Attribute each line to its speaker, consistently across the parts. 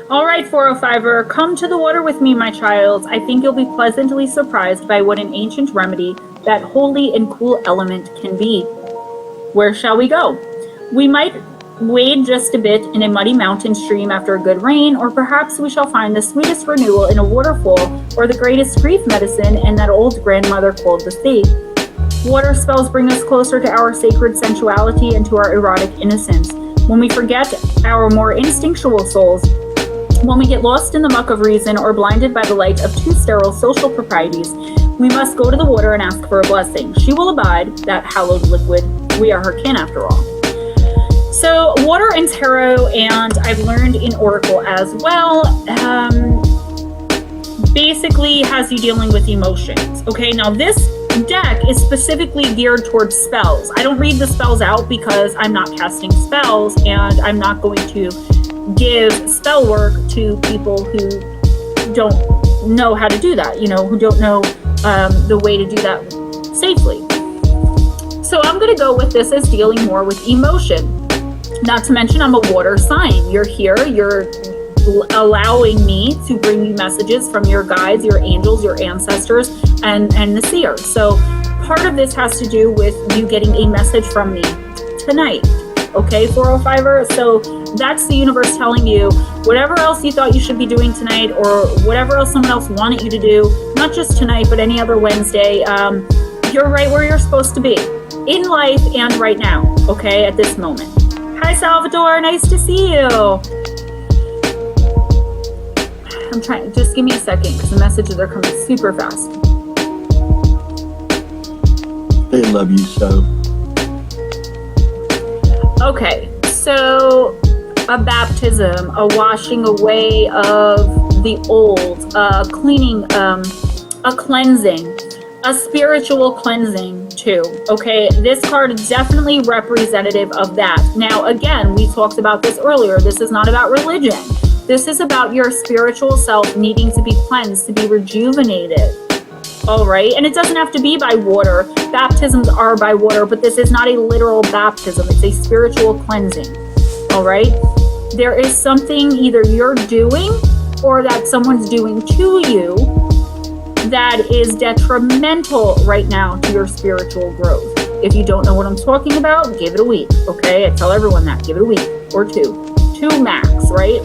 Speaker 1: All right, 405er, come to the water with me, my child. I think you'll be pleasantly surprised by what an ancient remedy that holy and cool element can be. Where shall we go? We might wade just a bit in a muddy mountain stream after a good rain, or perhaps we shall find the sweetest renewal in a waterfall, or the greatest grief medicine in that old grandmother called the sea. Water spells bring us closer to our sacred sensuality and to our erotic innocence. When we forget our more instinctual souls, when we get lost in the muck of reason or blinded by the light of too sterile social proprieties, we must go to the water and ask for a blessing. She will abide, that hallowed liquid. We are her kin after all. So water and tarot, and I've learned in Oracle as well, basically has you dealing with emotions. Okay, now this deck is specifically geared towards spells. I don't read the spells out because I'm not casting spells, and I'm not going to give spell work to people who don't know how to do that, who don't know the way to do that safely. So I'm going to go with this as dealing more with emotion. Not to mention I'm a water sign. You're here, you're allowing me to bring you messages from your guides, your angels, your ancestors, and the seers. So part of this has to do with you getting a message from me tonight. Okay, 405er. So that's the universe telling you whatever else you thought you should be doing tonight, or whatever else someone else wanted you to do, not just tonight, but any other Wednesday. You're right where you're supposed to be in life and right now. Okay, at this moment. Hi, Salvador. Nice to see you. I'm trying. Just give me a second because the messages are coming super fast.
Speaker 2: They love you so.
Speaker 1: Okay, so a baptism, a washing away of the old, cleaning, a cleansing, a spiritual cleansing too. Okay, this card is definitely representative of that. Now, again, we talked about this earlier. This is not about religion. This is about your spiritual self needing to be cleansed, to be rejuvenated. All right, and it doesn't have to be by water. Baptisms are by water, but this is not a literal baptism. It's a spiritual cleansing. All right, there is something either you're doing or that someone's doing to you that is detrimental right now to your spiritual growth. If you don't know what I'm talking about, give it a week. Okay, I tell everyone that. Give it a week or two max. Right.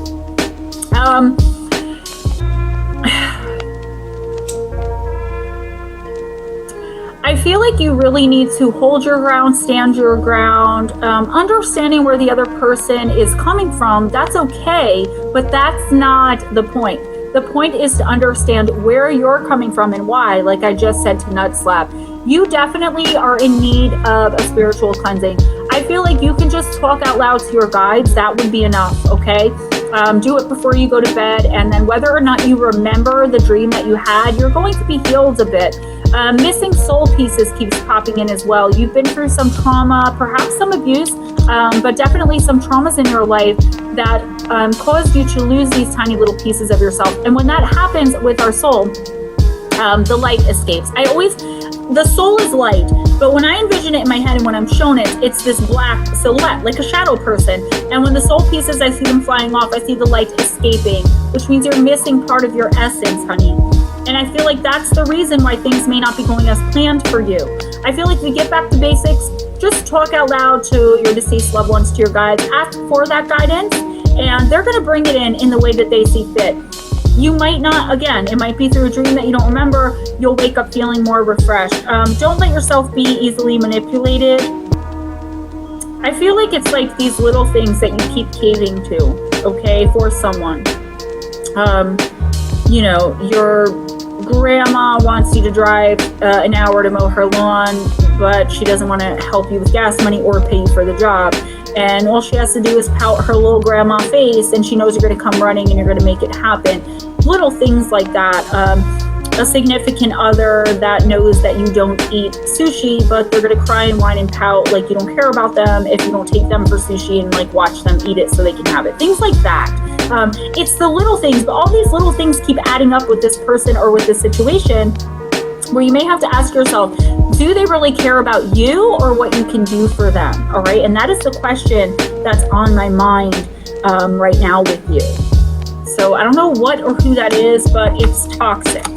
Speaker 1: I feel like you really need to hold your ground, stand your ground, understanding where the other person is coming from. That's okay, but that's not the point. The point is to understand where you're coming from and why, like I just said to Nut Slap. You definitely are in need of a spiritual cleansing. I feel like you can just talk out loud to your guides. That would be enough, okay? Do it before you go to bed, and then whether or not you remember the dream that you had, you're going to be healed a bit. Missing soul pieces keeps popping in as well. You've been through some trauma, perhaps some abuse, but definitely some traumas in your life that caused you to lose these tiny little pieces of yourself. And when that happens with our soul, the light escapes. The soul is light, but when I envision it in my head and when I'm shown it, it's this black silhouette, like a shadow person. And when the soul pieces, I see them flying off, I see the light escaping, which means you're missing part of your essence, honey. And I feel like that's the reason why things may not be going as planned for you. I feel like to get back to basics, just talk out loud to your deceased loved ones, to your guides, ask for that guidance, and they're going to bring it in the way that they see fit. You might not, again, it might be through a dream that you don't remember. You'll wake up feeling more refreshed. Don't let yourself be easily manipulated. I feel like it's like these little things that you keep caving to, okay, for someone. Your grandma wants you to drive an hour to mow her lawn, but she doesn't want to help you with gas money or pay you for the job. And all she has to do is pout her little grandma face, and she knows you're going to come running and you're going to make it happen. Little things like that. A significant other that knows that you don't eat sushi, but they're going to cry and whine and pout like you don't care about them if you don't take them for sushi and like watch them eat it so they can have it. Things like that. It's the little things, but all these little things keep adding up with this person or with this situation, where you may have to ask yourself, do they really care about you or what you can do for them? All right. And that is the question that's on my mind right now with you. So I don't know what or who that is, but it's toxic.